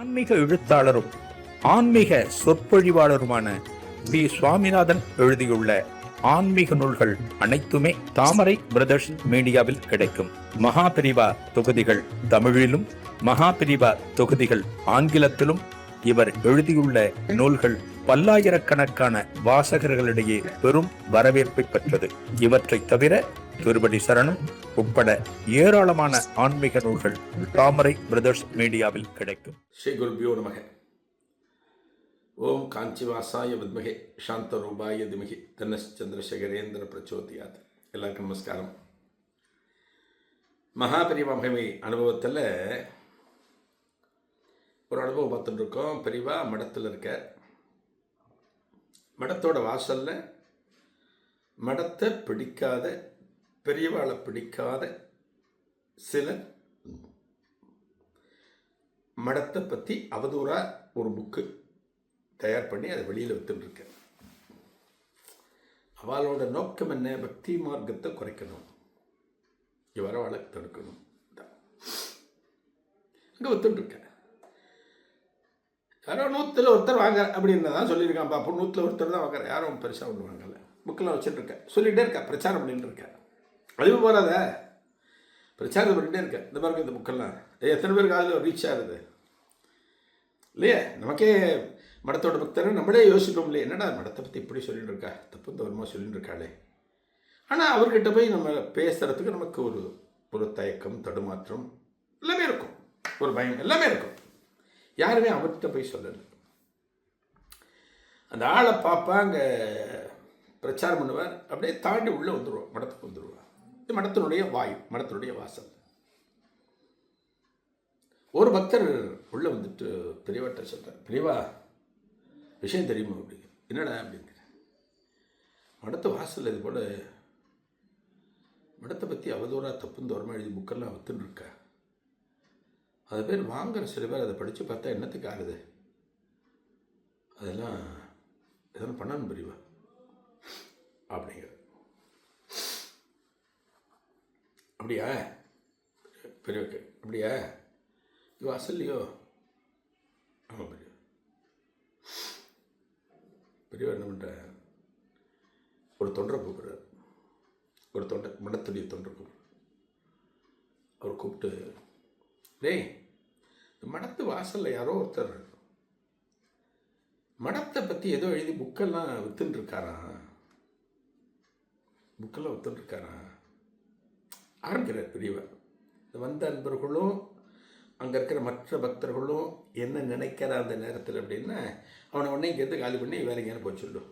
ஆன்மீக எழுத்தாளரும் ஆன்மீக சொற்பொழிவாளருமான பி. சுவாமிநாதன் எழுதியுள்ள ஆன்மீக நூல்கள் அனைத்துமே தாமரை பிரதர்ஸ் மீடியாவில் கிடைக்கும். மகாபிரிவா தொகுதிகள் தமிழிலும், மகாபிரிவா தொகுதிகள் ஆங்கிலத்திலும் இவர் எழுதியுள்ள நூல்கள் பல்லாயிரக்கணக்கான வாசகர்களிடையே பெரும் வரவேற்பை பெற்றது. இவற்றை தவிர திருப்படி சரணம் உட்பட ஏராளமான ஆன்மீக நூல்கள் தாமரை பிரதர்ஸ் மீடியாவில் கிடைக்கும். ஸ்ரீ குருபியோ நமக. ஓம் காஞ்சிவாசாய வித்மகே சாந்தரூபாய திமகி தன்னஸ் சந்திரசேகரேந்திர பிரச்சோதியாத். எல்லாருக்கும் நமஸ்காரம். மகாபெரிவா மகிமை அனுபவத்தில் ஒரு அனுபவம் பார்த்துட்டு இருக்கோம். பெரியவா மடத்தில் இருக்க, மடத்தோட வாசலில் மடத்தை பிடிக்காத, பெரியவாளை பிடிக்காத சிலர் மடத்தை பற்றி அவதூறாக ஒரு புக்கு தயார் பண்ணி அதை வெளியில் வித்துட்டுருக்க. அவளோட நோக்கம் என்ன? பக்தி மார்க்கத்தை குறைக்கணும், வரவாளை தடுக்கணும். அங்கே வித்துட்டுருக்க. யாரோ 100ல் ஒருத்தர் வாங்க அப்படின்னு தான் சொல்லியிருக்கான். பாப்பா 100ல் ஒருத்தர் தான் வாங்குற, யாரும் பெருசாக ஒன்று வாங்கலை. புக்கெல்லாம் வச்சுட்டுருக்க, சொல்லிகிட்டே இருக்கா, பிரச்சாரம் பண்ணிட்டு இருக்க. அதுவே போகாத, பிரச்சாரம் பண்ணிகிட்டே இருக்க. இந்த மாதிரி இந்த புக்கெல்லாம் எத்தனை பேருக்கு அதில் ரீச் ஆகுது இல்லையே? நமக்கே மடத்தோட பக்தர் நம்மளே யோசிப்போம் இல்லையே, என்னடா மடத்தை பற்றி இப்படி சொல்லிட்டு இருக்கா, தப்பு தவறுமா சொல்லிட்டு இருக்காளே. ஆனால் அவர்கிட்ட போய் நம்ம பேசுகிறதுக்கு நமக்கு ஒரு தயக்கம், தடுமாற்றம் எல்லாமே இருக்கும், ஒரு பயம் எல்லாமே இருக்கும். யாருமே அவர்கிட்ட போய் சொல்லலை. அந்த ஆளை பார்ப்பா, அங்கே பிரச்சாரம் பண்ணுவார், அப்படியே தாண்டி உள்ளே வந்துடுவோம், மடத்துக்கு வந்துடுவார். இது மடத்தினுடைய வாயு, மடத்தினுடைய வாசல். ஒரு பக்தர் உள்ளே வந்துட்டு பெரியவாட்ட சொல்கிறார், பெரியவா விஷயம் தெரியுமா அப்படிங்க. என்னடா அப்படிங்கிற. மடத்து வாசல் இது போல் மடத்தை பற்றி அவதூறாக தப்புன்னு தோறமாக எழுதி புக்கெல்லாம் வித்துன்னு இருக்கா. அது பேர் வாங்குகிற சில பேர் அதை படித்து பார்த்தா என்னத்துக்கு ஆகுது, அதெல்லாம் எதனா பண்ணணும் பெரியவா அப்படிங்கிற. அப்படியா பெரியவாக்கு? அப்படியா, இது வாசல்லையோ? ஆமாம் பெரியவா. பெரியவா என்ன பண்ணுற, ஒரு தொண்டரை கூப்பிட்றாரு, ஒரு தொண்டை, மடத்துடைய தொண்டரை கூப்பிட்றாரு. அவர் கூப்பிட்டு, டேய், மடத்து வாசலில் யாரோ ஒருத்தர் மடத்தை பற்றி ஏதோ எழுதி புக்கெல்லாம் வித்துட்டுருக்காரான், புக்கெல்லாம் வித்துட்டுருக்காரான் ஆரம்பிக்கிறார் பெரியவர். வந்த அன்பர்களும் அங்கே இருக்கிற மற்ற பக்தர்களும் என்ன நினைக்கிற அந்த நேரத்தில் அப்படின்னா, அவனை உடனே இங்கேருந்து காலி பண்ணி வேற எங்கேன்னு போய் சொல்லும்.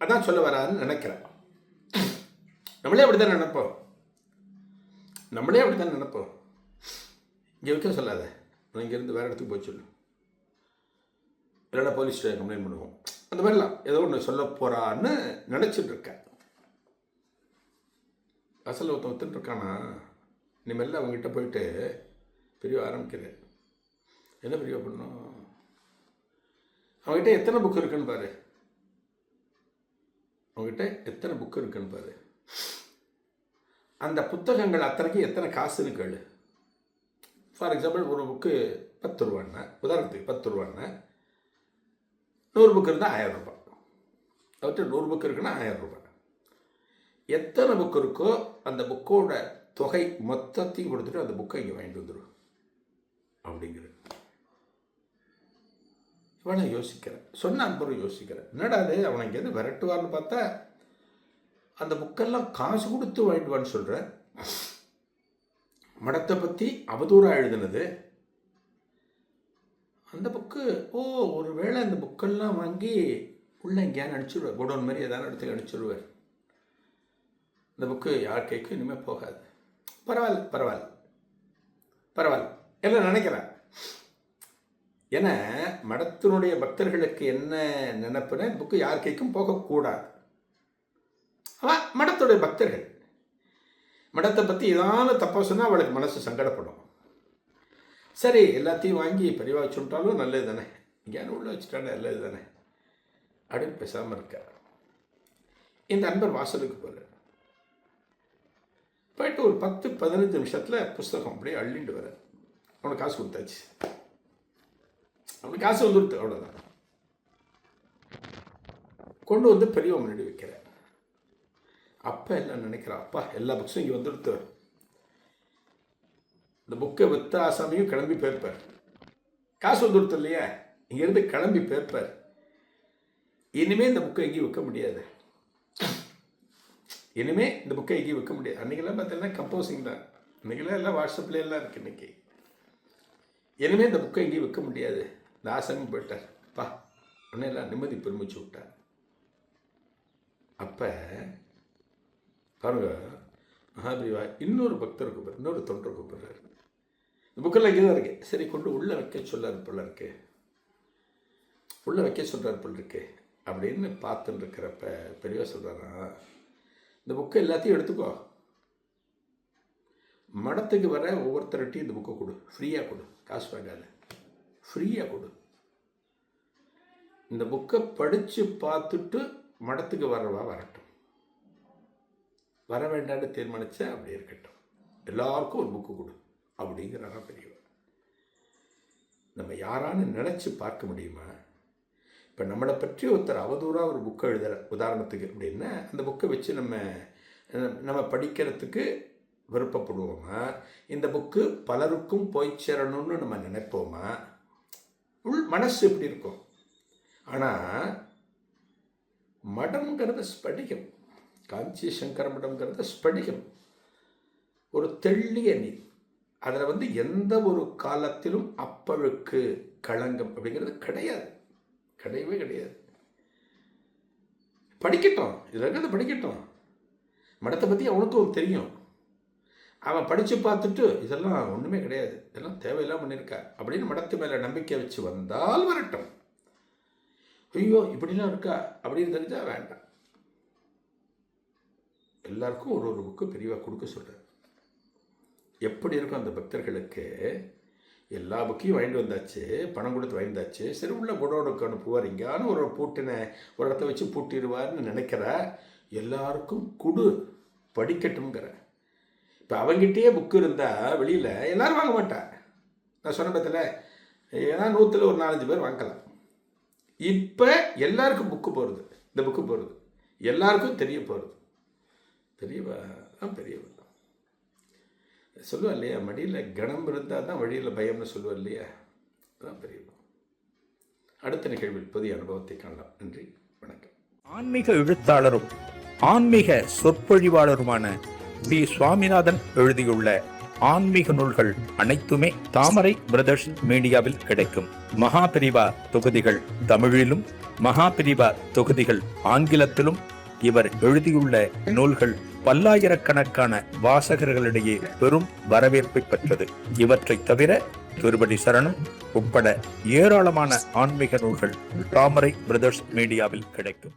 அதான் சொல்ல வராதுன்னு நினைக்கிறான். நம்மளே அப்படி தான் நினைப்போம், நம்மளே அப்படி தான் நினைப்போம். இங்கே வைக்க சொல்லாத, நான் இங்கேருந்து வேறு இடத்துக்கு போய் சொல்லு, இல்லைன்னா போலீஸ் ஸ்டேஷன் கம்ப்ளைண்ட் பண்ணுவோம், அந்த மாதிரிலாம் ஏதோ ஒன்று சொல்ல போகிறான்னு நினச்சிட்டு இருக்கேன். அசல் ஒருத்தன் வித்துட்டுருக்கானா, இனிமேல் அவங்ககிட்ட போயிட்டு பெரியவா ஆரம்பிக்கிறேன். என்ன பெரியவா பண்ணணும், அவங்ககிட்ட எத்தனை புக்கு இருக்குன்னு பாரு, அவங்ககிட்ட எத்தனை புக்கு இருக்குன்னு பாரு, அந்த புத்தகங்கள் அத்தனைக்கு எத்தனை காசுன்னு கேளு. ஃபார் எக்ஸாம்பிள், ஒரு புக்கு 10 ரூபான்னா, உதாரணத்துக்கு 10 ரூபான்னா 100 புக்கு இருந்தால் 1000 ரூபாய். அவர்கிட்ட 100 புக்கு இருக்குன்னா 1000 ரூபாய். எத்தனை புக்கு இருக்கோ அந்த புக்கோட தொகை மொத்தத்தையும் கொடுத்துட்டு அந்த புக்கை இங்கே வாங்கிட்டு வந்துடும் அப்படிங்கிற. இவனை யோசிக்கிறேன், சொன்ன அன்பரும் யோசிக்கிறேன், என்னடா அது அவனை இங்கேருந்து விரட்டுவான்னு பார்த்தா அந்த புக்கெல்லாம் காசு கொடுத்து வாங்கிடுவான்னு சொல்கிறேன். மடத்தை பற்றி அவதூறாக எழுதுனது அந்த புக்கு. ஒரு வேளை அந்த புக்கெல்லாம் வாங்கி உள்ளே எங்கேயானு அனுப்பிச்சிடுவார், குடோன் மாதிரி ஏதாவது இடத்துக்கு அனுப்பிச்சிடுவார். இந்த புக்கு யார் கைக்கும் இனிமேல் போகாது. பரவாயில்ல பரவாயில்ல பரவாயில்ல எல்லாம் நினைக்கிறேன். ஏன்னா மடத்தினுடைய பக்தர்களுக்கு என்ன நினைப்புனா, இந்த புக்கு யார் கைக்கும் போகக்கூடாது. அவன் மடத்துடைய பக்தர்கள் மடத்தை பற்றி ஏதாவது தப்பாக சொன்னால் அவளுக்கு மனசு சங்கடப்படும். சரி, எல்லாத்தையும் வாங்கி பெரியவா வச்சுட்டாலும் நல்லது தானே, இங்கேயானு உள்ள வச்சுட்டானே நல்லது தானே அப்படின்னு பேசாமல் இருக்க. இந்த அன்பர் வாசலுக்கு போகிறார். போயிட்டு ஒரு 10-15 நிமிஷத்தில் புஸ்தகம் அப்படியே அள்ளிட்டு வர. அவனுக்கு காசு கொடுத்தாச்சு. அவனுக்கு காசு வந்துடுது, அவ்வளோதான். கொண்டு வந்து பெரியவங்க முன்னாடி வைக்கிறேன். அப்போ எல்லாம் நினைக்கிறான், அப்பா எல்லா புக்ஸும் இங்கே வந்துடுத்து, இந்த புக்கை விற்ற ஆசாமியும் கிளம்பி போயிருப்பார். காசு வந்துடுத்து இல்லையா, இங்கேருந்து கிளம்பி போயிருப்பார். இனிமேல் இந்த புக்கை எங்கேயும் விற்க முடியாது, இனிமேல் இந்த புக்கை எங்கேயும் விற்க முடியாது. அன்றைக்கெல்லாம் பார்த்தீங்கன்னா கம்போசிங் தான், இன்றைக்கெல்லாம் எல்லாம் வாட்ஸ்அப்ல எல்லாம் இருக்குது. இன்றைக்கி இனிமேல் இந்த புக்கை எங்கேயும் விற்க முடியாது. இந்த ஆசாமி போயிட்டார், பா உடனே எல்லாம் நிம்மதி பெருமிச்சு விட்டார். அப்போ பாருங்க, மகாபிரிவா இன்னொரு பக்தர் கூப்பிட்றாரு, இன்னொரு தொண்டர் கூப்பிட்றாரு. இந்த புக்கெல்லாம் இங்கே தான் இருக்கு, சரி கொண்டு உள்ளே வைக்க சொல்லார் போல இருக்கு, உள்ளே வைக்க சொல்கிறார் போல இருக்கு அப்படின்னு பார்த்துட்டு இருக்கிறப்ப பெரியவா சொல்கிறாரா, இந்த புக்கை எல்லாத்தையும் எடுத்துக்கோ, மடத்துக்கு வர ஒவ்வொருத்தர்கிட்டையும் இந்த புக்கை கொடு, ஃப்ரீயாக கொடு, காசு வாங்காத, ஃப்ரீயாக கொடு. இந்த புக்கை படித்து பார்த்துட்டு மடத்துக்கு வரவா வரட்டும், வர வேண்டான்னு தீர்மானிச்சா அப்படி இருக்கட்டும், எல்லாருக்கும் ஒரு புக்கு கொடு அப்படிங்கிறாரா பெரியவா. நம்ம யாரான்னு நினச்சி பார்க்க முடியுமா? இப்போ நம்மளை பற்றி ஒருத்தர் அவதூறாக ஒரு புக்கை எழுதுற உதாரணத்துக்கு அப்படின்னா, அந்த புக்கை வச்சு நம்ம படிக்கிறதுக்கு விருப்பப்படுவோமா? இந்த புக்கு பலருக்கும் போய் சேரணும்னு நம்ம நினைப்போமா? மனசு எப்படி இருக்கும்? ஆனால் மடம்ங்கிறது ஸ்படிகம், காஞ்சி சங்கர மடம்ங்கிறது ஸ்படிகம், ஒரு தெள்ளிய நீர். அதில் எந்த ஒரு காலத்திலும் அப்பழுக்கு களங்கம் அப்படிங்கிறது கிடையாது, கிடையவே கிடையாது. படிக்கட்டும், இதில் இருக்கிறத படிக்கட்டும், மடத்தை பற்றி அவனுக்கும் தெரியும். அவன் படித்து பார்த்துட்டு இதெல்லாம் ஒன்றுமே கிடையாது, இதெல்லாம் தேவையில்லாமல் பண்ணியிருக்கா அப்படின்னு மடத்து மேலே நம்பிக்கை வச்சு வந்தால் வரட்டும். ஐயோ இப்படிலாம் இருக்கா அப்படின்னு தெரிஞ்சால் வேண்டாம். எல்லாருக்கும் ஒரு ஒரு புக்கு பெரியவா கொடுக்க சொல்கிறார். எப்படி இருக்கும் அந்த பக்தர்களுக்கு? எல்லா புக்கையும் வாங்கிட்டு வந்தாச்சு, பணம் கொடுத்து வாங்கிந்தாச்சு, சரி உள்ள குடோனுக்கு அனுப்புவார், இங்கானு ஒரு பூட்டின ஒரு இடத்த வச்சு பூட்டிடுவார்னு நினைக்கிற. எல்லாருக்கும் கொடு, படிக்கட்டும்ங்கிற. இப்போ அவங்ககிட்டயே புக்கு இருந்தால் வெளியில் எல்லோரும் வாங்க மாட்டார். நான் சொன்ன பத்தில் ஏன்னா 100ல் ஒரு 4-5 பேர் வாங்கலாம். இப்போ எல்லாருக்கும் புக்கு போகிறது, இந்த புக்கு போகிறது, எல்லாருக்கும் தெரிய போகிறது. தெரியவா தான் பெரியவா சொல்லுவா இல்லையா, மடியில் கணம் இருந்தால் தான் வழியில் பயம்னு சொல்லுவா இல்லையா, அதுதான் பெரியவா. அடுத்த நிகழ்வில் புதிய அனுபவத்தை காணலாம். நன்றி, வணக்கம். ஆன்மீக எழுத்தாளரும் ஆன்மீக சொற்பொழிவாளருமான பி. சுவாமிநாதன் எழுதியுள்ள ஆன்மீக நூல்கள் அனைத்துமே தாமரை பிரதர்ஸ் மீடியாவில் கிடைக்கும். மகாபிரிவா தொகுதிகள் தமிழிலும், மகாபிரிவா தொகுதிகள் ஆங்கிலத்திலும் இவர் எழுதியுள்ள நூல்கள் பல்லாயிரக்கணக்கான வாசகர்களிடையே பெரும் வரவேற்பை பெற்றது. இவற்றை தவிர திருப்படி சரணம் உட்பட ஏராளமான ஆன்மீக நூல்கள் தாமரை பிரதர்ஸ் மீடியாவில் கிடைக்கும்.